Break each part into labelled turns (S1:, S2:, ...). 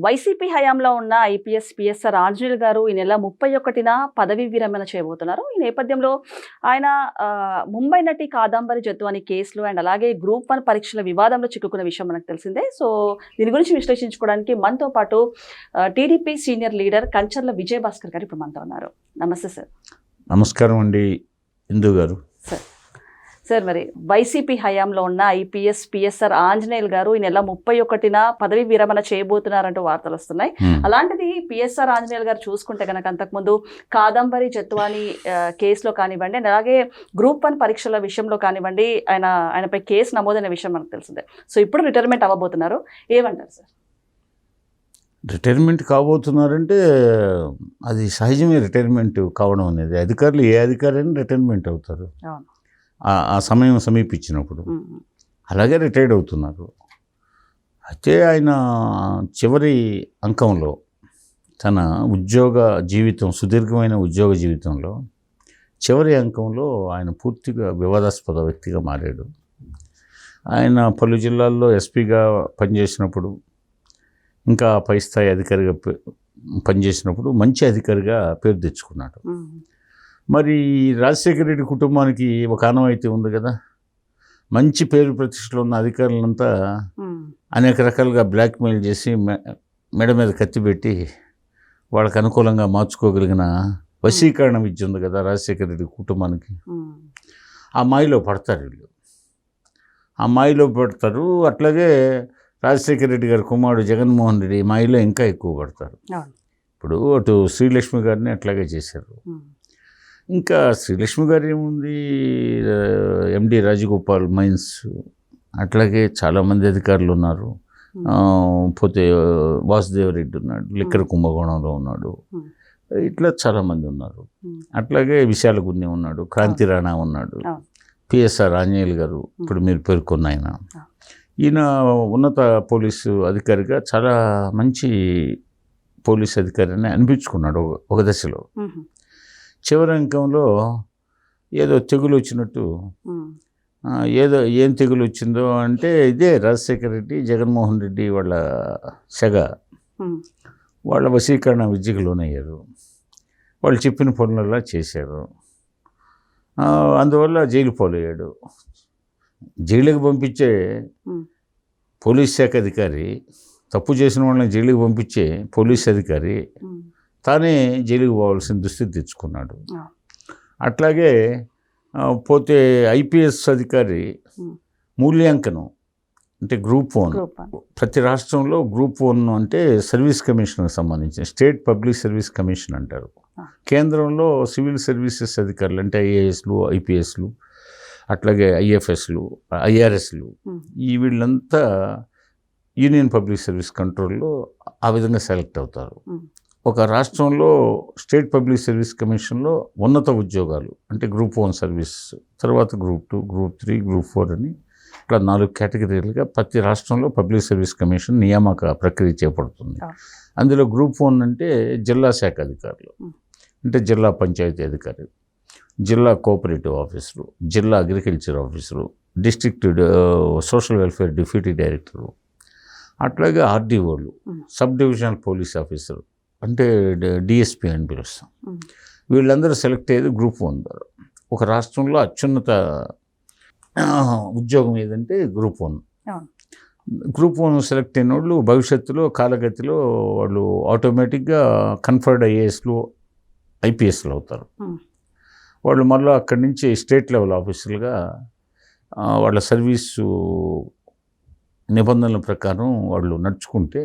S1: YCP హయాంలో ఉన్న IPS PSR Anjaneyulu గారు ఈ నెల 31న పదవీ విరమణ చేయబోతున్నారు. ఈ నేపథ్యంలో ఆయన ముంబై నటి కాదంబరి జత్వాని కేసులో అండ్ అలాగే గ్రూప్ 1 పరీక్షల వివాదంలో చిక్కుకున్న విషయం మనకు తెలిసిందే. సో దీని గురించి విశ్లేషించుకోవడానికి మనతో పాటు TDP senior leader Kancharla Vijayabhaskar గారు ఇప్పుడు మనతో ఉన్నారు. నమస్తే సార్.
S2: నమస్కారం అండి ఇందు గారు.
S1: సార్, మరి వైసీపీ హయాంలో ఉన్న ఐపీఎస్ పిఎస్ఆర్ ఆంజనేయులు గారు ఈ నెల 31న పదవి విరమణ చేయబోతున్నారంటూ వార్తలు వస్తున్నాయి. అలాంటిది పిఎస్ఆర్ ఆంజనేయులు గారు చూసుకుంటే కనుక అంతకుముందు కాదంబరి జత్వాని కేసులో కానివ్వండి, అలాగే గ్రూప్ 1 పరీక్షల విషయంలో కానివ్వండి, ఆయనపై కేసు నమోదైన విషయం మనకు తెలిసిందే. సో ఇప్పుడు రిటైర్మెంట్ అవ్వబోతున్నారు. ఏమంటారు సార్?
S2: రిటైర్మెంట్ కాబోతున్నారంటే అది సహజమే. రిటైర్మెంట్ కావడం అనేది అధికారులు ఏ అధికారైనా రిటైర్మెంట్ అవుతారు ఆ సమయం సమీపించినప్పుడు. అలాగే రిటైర్డ్ అవుతున్నారు. అయితే ఆయన చివరి అంకంలో తన ఉద్యోగ జీవితం, సుదీర్ఘమైన ఉద్యోగ జీవితంలో చివరి అంకంలో ఆయన పూర్తిగా వివాదాస్పద వ్యక్తిగా మారాడు. ఆయన పలు జిల్లాల్లో ఎస్పీగా పనిచేసినప్పుడు, ఇంకా పై స్థాయి అధికారిగా పనిచేసినప్పుడు మంచి అధికారిగా పేరు తెచ్చుకున్నాడు. మరి రాజశేఖర రెడ్డి కుటుంబానికి ఒక ఆనవాయితీ ఉంది కదా, మంచి పేరు ప్రతిష్టలు ఉన్న అధికారులంతా అనేక రకాలుగా బ్లాక్మెయిల్ చేసి మెడ మీద కత్తి పెట్టి వాళ్ళకి అనుకూలంగా మార్చుకోగలిగిన వశీకరణ విద్య ఉంది కదా రాజశేఖర రెడ్డి కుటుంబానికి. ఆ మాయలో పడతారు వీళ్ళు, ఆ మాయలో పడతారు. అట్లాగే రాజశేఖర రెడ్డి గారి కుమారుడు జగన్మోహన్ రెడ్డి మాయలో ఇంకా ఎక్కువ పడతారు. ఇప్పుడు అటు శ్రీలక్ష్మి గారిని అట్లాగే చేశారు. ఇంకా శ్రీలక్ష్మి గారు ఏముంది, ఎండి రాజగోపాల్ మైన్స్, అట్లాగే చాలామంది అధికారులు ఉన్నారు. పోతే వాసుదేవరెడ్డి ఉన్నాడు, లిక్కర్ కుంభకోణంలో ఉన్నాడు. ఇట్లా చాలామంది ఉన్నారు. అట్లాగే విశాల గున్ని ఉన్నాడు, క్రాంతి రాణా ఉన్నాడు, పిఎస్ఆర్ ఆంజనేయులు గారు ఇప్పుడు మీరు పేర్కొన్న ఆయన. ఈయన ఉన్నత పోలీసు అధికారిగా చాలా మంచి పోలీస్ అధికారిని అనిపించుకున్నాడు ఒక దశలో. చివరి అంకంలో ఏదో తెగులు వచ్చినట్టు, ఏం తెగులు వచ్చిందో అంటే ఇదే రాజశేఖర రెడ్డి, జగన్మోహన్ రెడ్డి వాళ్ళ సెగ, వాళ్ళ వశీకరణ విద్యకు లోనయ్యారు. వాళ్ళు చెప్పిన పనులలా చేశారు. అందువల్ల జైలు పాలయ్యాడు. జైలుకి పంపించే పోలీస్ శాఖ అధికారి, తప్పు చేసిన వాళ్ళని జైలుకి పంపించే పోలీస్ అధికారి తానే జైలుకి పోవాల్సిన దుస్థితి తెచ్చుకున్నాడు. అట్లాగే పోతే ఐపీఎస్ అధికారి మూల్యాంకనం అంటే గ్రూప్ 1, ప్రతి రాష్ట్రంలో గ్రూప్ 1 అంటే సర్వీస్ కమిషన్కి సంబంధించిన స్టేట్ పబ్లిక్ సర్వీస్ కమిషన్ అంటారు. కేంద్రంలో సివిల్ సర్వీసెస్ అధికారులు అంటే ఐఏఎస్లు, ఐపీఎస్లు, అట్లాగే ఐఎఫ్ఎస్లు, ఐఆర్ఎస్లు, ఈ వీళ్ళంతా యూనియన్ పబ్లిక్ సర్వీస్ కంట్రోల్లో ఆ విధంగా సెలెక్ట్ అవుతారు. ఒక రాష్ట్రంలో స్టేట్ పబ్లిక్ సర్వీస్ కమిషన్లో ఉన్నత ఉద్యోగాలు అంటే గ్రూప్ 1 సర్వీస్, తర్వాత గ్రూప్ 2, గ్రూప్ 3, గ్రూప్ 4 అని ఇట్లా 4 కేటగిరీలుగా ప్రతి రాష్ట్రంలో పబ్లిక్ సర్వీస్ కమిషన్ నియామక ప్రక్రియ చేపడుతుంది. అందులో గ్రూప్ 1 అంటే జిల్లా శాఖ అధికారులు, అంటే జిల్లా పంచాయతీ అధికారులు, జిల్లా కోఆపరేటివ్ ఆఫీసరు, జిల్లా agriculture officer, district social welfare deputy director, అట్లాగే ఆర్డీఓలు, సబ్ డివిజనల్ పోలీస్ ఆఫీసరు అంటే డిఎస్పీ అని పిలుస్తాం. వీళ్ళందరూ సెలెక్ట్ అయ్యేది గ్రూప్ 1 ద్వారా. ఒక రాష్ట్రంలో అత్యున్నత ఉద్యోగం ఏదంటే గ్రూప్ 1. గ్రూప్ 1 సెలెక్ట్ అయిన వాళ్ళు భవిష్యత్తులో కాలగతిలో వాళ్ళు ఆటోమేటిక్గా కన్ఫర్డ్ ఐఏఎస్లు, ఐపీఎస్లు అవుతారు. వాళ్ళు మళ్ళీ అక్కడి నుంచి స్టేట్ లెవెల్ ఆఫీసర్లుగా వాళ్ళ సర్వీసు నిబంధనల ప్రకారం వాళ్ళు నడుచుకుంటే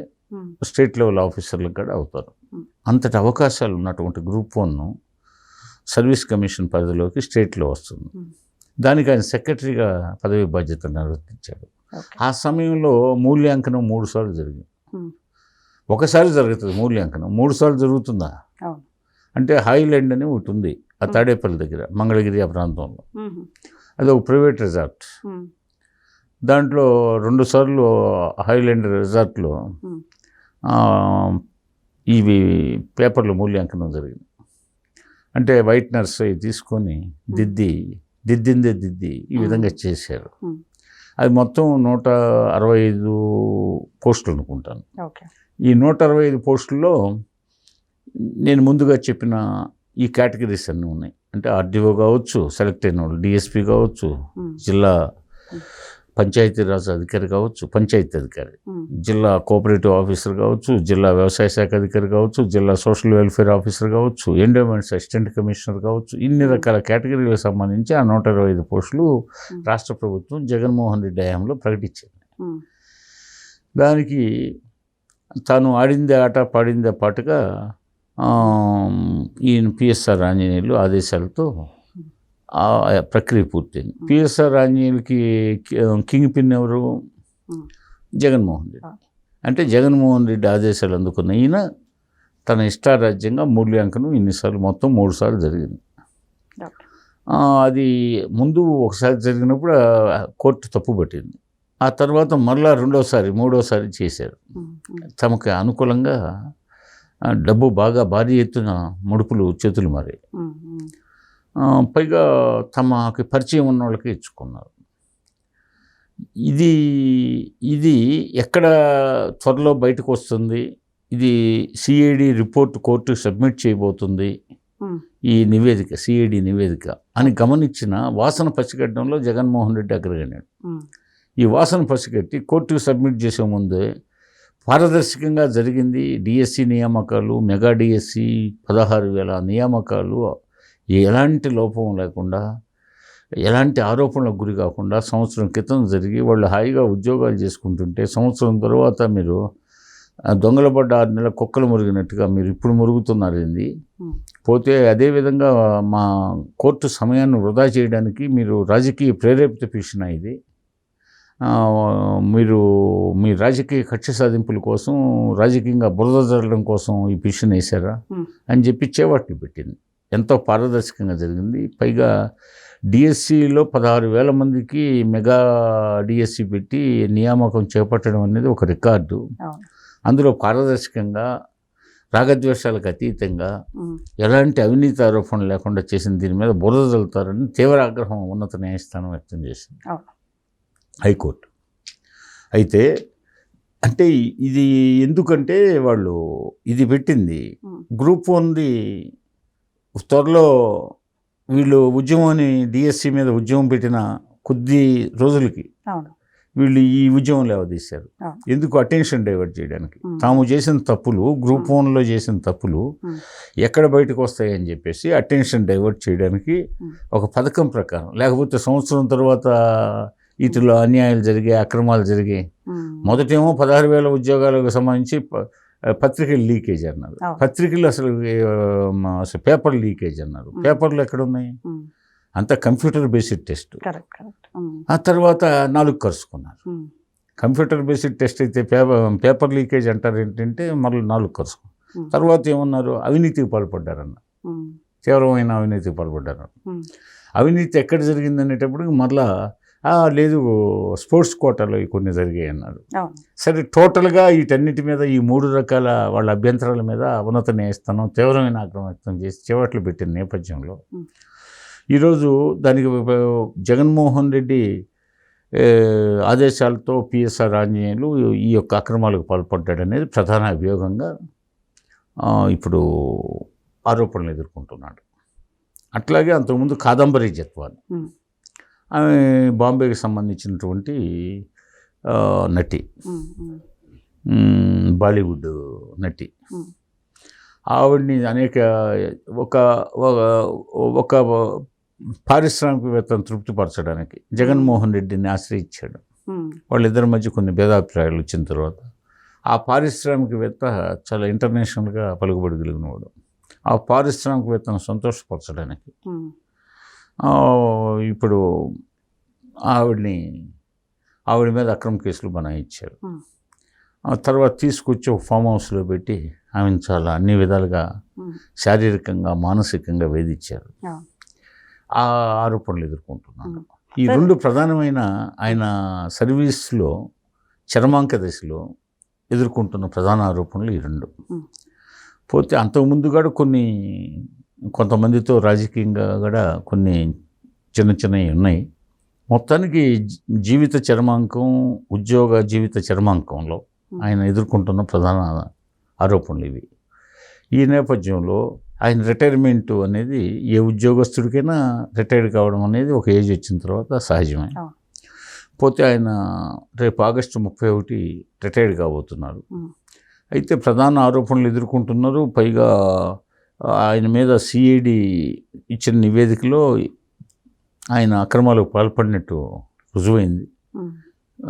S2: స్టేట్ లెవెల్ ఆఫీసర్లకు కూడా అవుతారు. అంతటి అవకాశాలు ఉన్నటువంటి గ్రూప్ 1 సర్వీస్ కమిషన్ పరిధిలోకి స్టేట్లో వస్తుంది. దానికి ఆయన సెక్రటరీగా పదవి బాధ్యత నిర్వర్తించాడు. ఆ సమయంలో మూల్యాంకనం 3 సార్లు జరిగింది. ఒకసారి జరుగుతుంది మూల్యాంకనం, 3 సార్లు జరుగుతుందా అంటే హైలాండ్ అని ఒకటి ఉంది ఆ తాడేపల్లి దగ్గర, మంగళగిరి ఆ ప్రాంతంలో. అది ఒక ప్రైవేట్ రిసార్ట్. దాంట్లో 2 సార్లు హైలాండ్ రిసార్ట్లో ఇవి పేపర్లు మూల్యాంకనం జరిగింది. అంటే వైట్నర్స్ తీసుకొని దిద్ది ఈ విధంగా చేశారు. అది మొత్తం 165 పోస్టులు అనుకుంటాను. ఈ 165 పోస్టుల్లో నేను ముందుగా చెప్పిన ఈ కేటగిరీస్ అన్నీ ఉన్నాయి. అంటే ఆర్డీఓ కావచ్చు, సెలెక్ట్ అయిన వాళ్ళు డిఎస్పీ కావచ్చు, జిల్లా పంచాయతీరాజ్ అధికారి కావచ్చు, పంచాయతీ అధికారి, జిల్లా కోఆపరేటివ్ ఆఫీసర్ కావచ్చు, జిల్లా వ్యవసాయ శాఖ అధికారి కావచ్చు, జిల్లా సోషల్ వెల్ఫేర్ ఆఫీసర్ కావచ్చు, ఎండోమెంట్స్ అసిస్టెంట్ కమిషనర్ కావచ్చు, ఇన్ని రకాల కేటగిరీలకు సంబంధించి ఆ 125 పోస్టులు రాష్ట్ర ప్రభుత్వం జగన్మోహన్ రెడ్డి హయాంలో ప్రకటించింది. దానికి తాను ఆడిందే ఆట పాడిందే పాటుగా ఈయన పిఎస్ఆర్ ఆంజనేయులు ఆదేశాలతో ఆ ప్రక్రియ పూర్తయింది. పిఎస్ఆర్ ఆంజనేయులకి కింగ్ పిన్ ఎవరు? జగన్మోహన్ రెడ్డి. అంటే జగన్మోహన్ రెడ్డి ఆదేశాలు అందుకున్న ఈయన తన ఇష్టారాజ్యంగా మూల్యాంకనం ఇన్నిసార్లు, మొత్తం 3 సార్లు జరిగింది. అది ముందు ఒకసారి జరిగినప్పుడు కోర్టు తప్పుపట్టింది. ఆ తర్వాత మళ్ళా రెండోసారి మూడోసారి చేశారు. తమకు అనుకూలంగా డబ్బు బాగా భారీ ఎత్తున ముడుపులు చేతులు మారాయి. పైగా తమకి పరిచయం ఉన్న వాళ్ళకి ఇచ్చుకున్నారు. ఇది ఎక్కడ త్వరలో బయటకు వస్తుంది, ఇది సిఐడి రిపోర్ట్ కోర్టు సబ్మిట్ చేయబోతుంది ఈ నివేదిక, సిఐడి నివేదిక అని గమనించిన వాసన పసిగట్టడంలో జగన్మోహన్ రెడ్డి అగ్రగణ్యుడు. ఈ వాసన పసిగట్టి కోర్టుకు సబ్మిట్ చేసే ముందే పారదర్శకంగా జరిగింది. డిఎస్సి నియామకాలు, మెగా డిఎస్సి 16,000 నియామకాలు ఎలాంటి లోపం లేకుండా, ఎలాంటి ఆరోపణలకు గురి కాకుండా సంవత్సరం క్రితం జరిగి వాళ్ళు హాయిగా ఉద్యోగాలు చేసుకుంటుంటే, సంవత్సరం తర్వాత మీరు దొంగల పడ్డ 6 నెలల కుక్కలు మురిగినట్టుగా మీరు ఇప్పుడు మురుగుతున్నారు. ఏంది పోతే అదేవిధంగా మా కోర్టు సమయాన్ని వృధా చేయడానికి మీరు రాజకీయ ప్రేరేపిత పిలిచిన ఇది, మీరు మీ రాజకీయ కక్ష సాధింపుల కోసం, రాజకీయంగా బురద జరగడం కోసం ఈ పిటిషన్ వేశారా అని చెప్పి చేపట్టి పెట్టింది. ఎంతో పారదర్శకంగా జరిగింది. పైగా డిఎస్సిలో 16,000 మందికి మెగా డిఎస్సి పెట్టి నియామకం చేపట్టడం అనేది ఒక రికార్డు. అందులో పారదర్శకంగా, రాగద్వేషాలకు అతీతంగా, ఎలాంటి అవినీతి ఆరోపణలు లేకుండా చేసిన దీని మీద బురద జల్లుతారని తీవ్ర ఆగ్రహం ఉన్నత న్యాయస్థానం వ్యక్తం చేసింది, హైకోర్టు. అయితే అంటే ఇది ఎందుకంటే వాళ్ళు ఇది పెట్టింది గ్రూప్ 1ది త్వరలో వీళ్ళు ఉద్యమాన్ని డిఎస్సి మీద ఉద్యమం పెట్టిన కొద్ది రోజులకి వీళ్ళు ఈ ఉద్యమం లేవదీశారు. ఎందుకు? అటెన్షన్ డైవర్ట్ చేయడానికి. తాము చేసిన తప్పులు, గ్రూప్ 1లో చేసిన తప్పులు ఎక్కడ బయటకు వస్తాయని చెప్పేసి అటెన్షన్ డైవర్ట్ చేయడానికి ఒక పథకం ప్రకారం. లేకపోతే సంవత్సరం తర్వాత వీటిలో అన్యాయాలు జరిగాయి, అక్రమాలు జరిగాయి. మొదటేమో 16,000 ఉద్యోగాలకు సంబంధించి పత్రికలు లీకేజ్ అన్నారు. పత్రికలు అసలు పేపర్ లీకేజ్ అన్నారు. పేపర్లు ఎక్కడున్నాయి? అంతా కంప్యూటర్ బేస్డ్ టెస్ట్. ఆ తర్వాత 4 కరుచుకున్నారు. కంప్యూటర్ బేస్డ్ టెస్ట్ అయితే పేపర్ లీకేజ్ అంటారు ఏంటంటే మళ్ళీ 4 కరుచుకున్నారు. తర్వాత ఏమన్నారు? అవినీతికి పాల్పడ్డారన్న, తీవ్రమైన అవినీతికి పాల్పడ్డారన్న. అవినీతి ఎక్కడ జరిగింది అనేటప్పుడు మళ్ళా లేదు స్పోర్ట్స్ కోటాలో కొన్ని జరిగాయి అన్నారు. సరే, టోటల్గా వీటన్నిటి మీద ఈ 3 రకాల వాళ్ళ అభ్యంతరాల మీద ఉన్నత న్యాయస్థానం తీవ్రమైన ఆగ్రహం వ్యక్తం చేసి చివట్లు పెట్టిన నేపథ్యంలో ఈరోజు దానికి జగన్మోహన్ రెడ్డి ఆదేశాలతో పిఎస్ఆర్ ఆంజనేయులు ఈ యొక్క అక్రమాలకు పాల్పడ్డాడు అనేది ప్రధాన అభియోగంగా ఇప్పుడు ఆరోపణలు ఎదుర్కొంటున్నాడు. అట్లాగే అంతకుముందు కాదంబరి జత్వాని, ఆమె బాంబేకి సంబంధించినటువంటి నటి, బాలీవుడ్ నటి. ఆవిడ్ని అనేక ఒక పారిశ్రామికవేత్తను తృప్తిపరచడానికి జగన్మోహన్ రెడ్డిని ఆశ్రయించాడు. వాళ్ళిద్దరి మధ్య కొన్ని భేదాభిప్రాయాలు వచ్చిన తర్వాత ఆ పారిశ్రామికవేత్త చాలా ఇంటర్నేషనల్గా పలుకుబడి కలిగినవాడు. ఆ పారిశ్రామికవేత్తను సంతోషపరచడానికి ఇప్పుడు ఆవిడ మీద అక్రమ కేసులు బనాయించారు. ఆ తర్వాత తీసుకొచ్చి ఒక ఫామ్ హౌస్లో పెట్టి ఆమెను చాలా అన్ని విధాలుగా శారీరకంగా, మానసికంగా వేధించారు. ఆ ఆరోపణలు ఎదుర్కొంటున్నాను. ఈ 2 ప్రధానమైన ఆయన సర్వీస్లో చర్మాంక దశలో ఎదుర్కొంటున్న ప్రధాన ఆరోపణలు ఈ 2. పోతే అంతకుముందు కూడా కొంతమందితో రాజకీయంగా కూడా కొన్ని చిన్నవి ఉన్నాయి. మొత్తానికి జీవిత చర్మాంకం, ఉద్యోగ జీవిత చర్మాంకంలో ఆయన ఎదుర్కొంటున్న ప్రధాన ఆరోపణలు ఇవి. ఈ నేపథ్యంలో ఆయన రిటైర్మెంట్ అనేది ఏ ఉద్యోగస్తుడికైనా రిటైర్డ్ కావడం అనేది ఒక ఏజ్ వచ్చిన తర్వాత సహజమే. పోతే ఆయన రేపు ఆగస్టు 31 రిటైర్డ్ కాబోతున్నారు. అయితే ప్రధాన ఆరోపణలు ఎదుర్కొంటున్నారు. పైగా ఆయన మీద సిఐడి ఇచ్చిన నివేదికలో ఆయన అక్రమాలకు పాల్పడినట్టు రుజువైంది.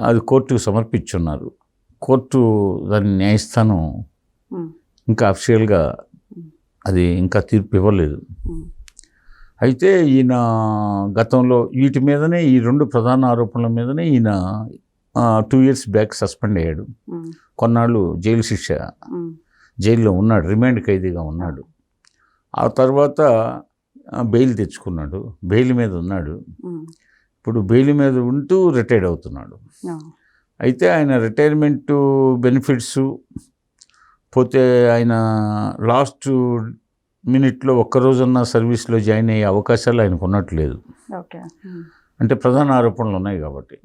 S2: అది కోర్టుకు సమర్పించున్నారు. కోర్టు దాని న్యాయస్థానం ఇంకా అఫిషియల్గా అది ఇంకా తీర్పు ఇవ్వలేదు. అయితే ఈయన గతంలో వీటి మీదనే, ఈ 2 ప్రధాన ఆరోపణల మీదనే ఈయన 2 years బ్యాక్ సస్పెండ్ అయ్యాడు. కొన్నాళ్ళు జైలు శిక్ష, జైల్లో ఉన్నాడు, రిమాండ్ ఖైదీగా ఉన్నాడు. ఆ తర్వాత బెయిల్ తెచ్చుకున్నాడు, బెయిల్ మీద ఉన్నాడు. ఇప్పుడు బెయిల్ మీద ఉంటూ రిటైర్డ్ అవుతున్నాడు. అయితే ఆయన రిటైర్మెంటు బెనిఫిట్స్ పోతే ఆయన లాస్ట్ మినిట్లో ఒక్కరోజన్నా సర్వీస్లో జాయిన్ అయ్యే అవకాశాలు ఆయనకు ఉన్నట్లేదు. అంటే ప్రధాన ఆరోపణలు ఉన్నాయి కాబట్టి.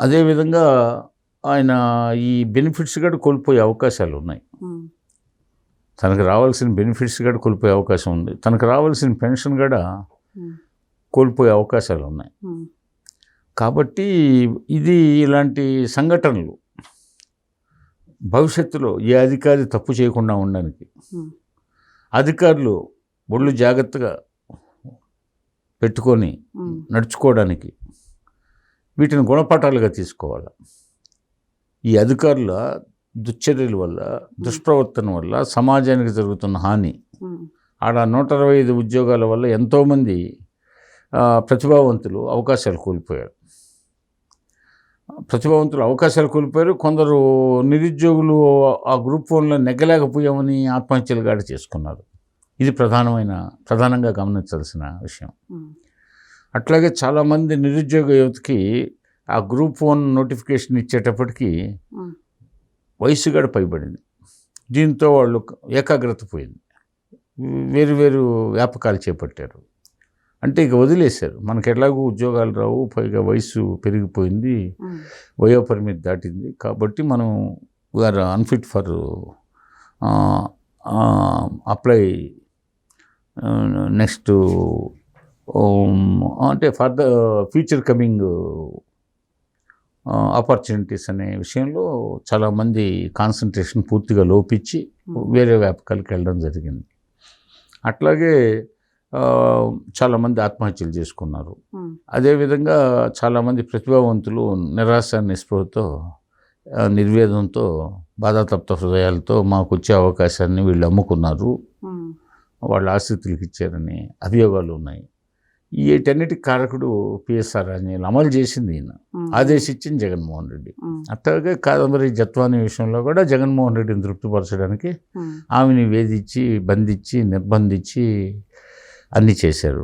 S2: అదేవిధంగా ఆయన ఈ బెనిఫిట్స్ కూడా కోల్పోయే అవకాశాలు ఉన్నాయి. తనకు రావాల్సిన బెనిఫిట్స్ కూడా కోల్పోయే అవకాశం ఉంది. తనకు రావాల్సిన పెన్షన్ కూడా కోల్పోయే అవకాశాలు ఉన్నాయి. కాబట్టి ఇది ఇలాంటి సంఘటనలు భవిష్యత్తులో ఏ అధికారి తప్పు చేయకుండా ఉండడానికి అధికారులు ఒళ్ళు జాగ్రత్తగా పెట్టుకొని నడుచుకోవడానికి వీటిని గుణపాఠాలుగా తీసుకోవాలి. ఈ అధికారుల దుశ్చర్యల వల్ల, దుష్ప్రవర్తన వల్ల సమాజానికి జరుగుతున్న హాని, ఆడ 125 ఉద్యోగాల వల్ల ఎంతోమంది ప్రతిభావంతులు అవకాశాలు కోల్పోయారు. కొందరు నిరుద్యోగులు ఆ గ్రూప్ 1లో నెగ్గలేకపోయామని ఆత్మహత్యలు కూడా చేసుకున్నారు. ఇది ప్రధానంగా గమనించాల్సిన విషయం. అట్లాగే చాలామంది నిరుద్యోగ యువతకి ఆ గ్రూప్ 1 నోటిఫికేషన్ ఇచ్చేటప్పటికి వయసు కూడా పైబడింది. దీంతో వాళ్ళు ఏకాగ్రత పోయింది, వేరు వ్యాపకాలు చేపట్టారు. అంటే ఇక వదిలేశారు, మనకు ఎలాగూ ఉద్యోగాలు రావు, పైగా వయసు పెరిగిపోయింది, వయోపరిమితి దాటింది, కాబట్టి మనం we are unfit for apply next అంటే for the future coming opportunities అనే విషయంలో చాలామంది కాన్సన్ట్రేషన్ పూర్తిగా లోపించి వేరే వ్యాపకాలకు వెళ్ళడం జరిగింది. అట్లాగే చాలామంది ఆత్మహత్యలు చేసుకున్నారు. అదేవిధంగా చాలామంది ప్రతిభావంతులు నిరాశ నిస్పృహతో, నిర్వేదంతో, బాధాతప్త హృదయాలతో మాకు వచ్చే అవకాశాన్ని వీళ్ళు అమ్ముకున్నారు, వాళ్ళ ఆశ్రితులకు ఇచ్చారని అభియోగాలు ఉన్నాయి. వీటన్నిటికి కారకుడు పిఎస్ఆర్ ఆంజనేయులు అమలు చేసింది ఈయన, ఆదేశించింది జగన్మోహన్ రెడ్డి. అట్లాగే కాదంబరి జత్వాని విషయంలో కూడా జగన్మోహన్ రెడ్డిని తృప్తిపరచడానికి ఆమెని వేధించి, బంధించి, నిర్బంధించి అన్నీ చేశారు.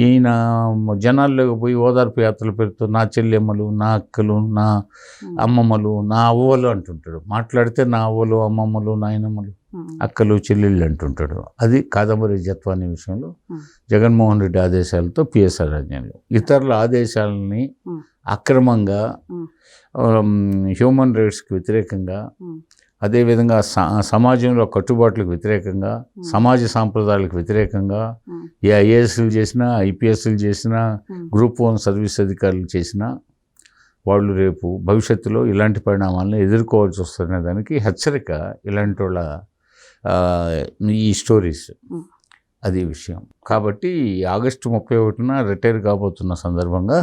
S2: ఈయన జనాల్లోకి పోయి ఓదార్పు యాత్రలు పెడుతూ నా చెల్లెమ్మలు, నా అక్కలు, నా అమ్మమ్మలు, నా అవ్వలు అంటుంటాడు. మాట్లాడితే నా అవ్వలు, అమ్మమ్మలు, నాయనమ్మలు, అక్కలు, చెల్లెళ్ళు అంటుంటాడు. అది కాదంబరి జత్వాని విషయంలో జగన్మోహన్ రెడ్డి ఆదేశాలతో పిఎస్ఆర్ ఆంజనేయులు ఇతరుల ఆదేశాలని అక్రమంగా, హ్యూమన్ రైట్స్కి వ్యతిరేకంగా, అదేవిధంగా సమాజంలో కట్టుబాట్లకు వ్యతిరేకంగా, సమాజ సాంప్రదాయాలకు వ్యతిరేకంగా ఏ ఐఏఎస్లు చేసినా, ఐపీఎస్లు చేసినా, గ్రూప్ 1 సర్వీస్ అధికారులు చేసినా వాళ్ళు రేపు భవిష్యత్తులో ఇలాంటి పరిణామాలను ఎదుర్కోవాల్సి వస్తున్న దానికి హెచ్చరిక ఇలాంటి వాళ్ళ ఈ స్టోరీస్. అది విషయం. కాబట్టి ఆగస్టు 31న రిటైర్ కాబోతున్న సందర్భంగా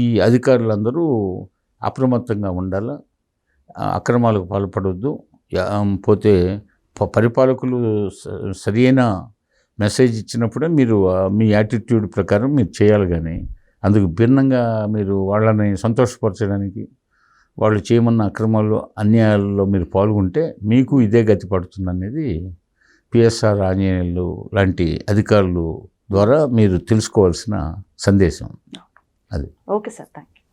S2: ఈ అధికారులందరూ అప్రమత్తంగా ఉండాలి, అక్రమాలకు పాల్పడవద్దు. పోతే పరిపాలకులు సరైన మెసేజ్ ఇచ్చినప్పుడే మీరు మీ యాటిట్యూడ్ ప్రకారం మీరు చేయాలి, కానీ అందుకు భిన్నంగా మీరు వాళ్ళని సంతోషపరచడానికి, వాళ్ళు చేయమన్న అక్రమాలు, అన్యాయాల్లో మీరు పాల్గొంటే మీకు ఇదే గతి పడుతుంది అనేది పిఎస్ఆర్ ఆంజనేయులు లాంటి అధికారులు ద్వారా మీరు తెలుసుకోవాల్సిన సందేశం అది.
S1: Okay sir, thank you.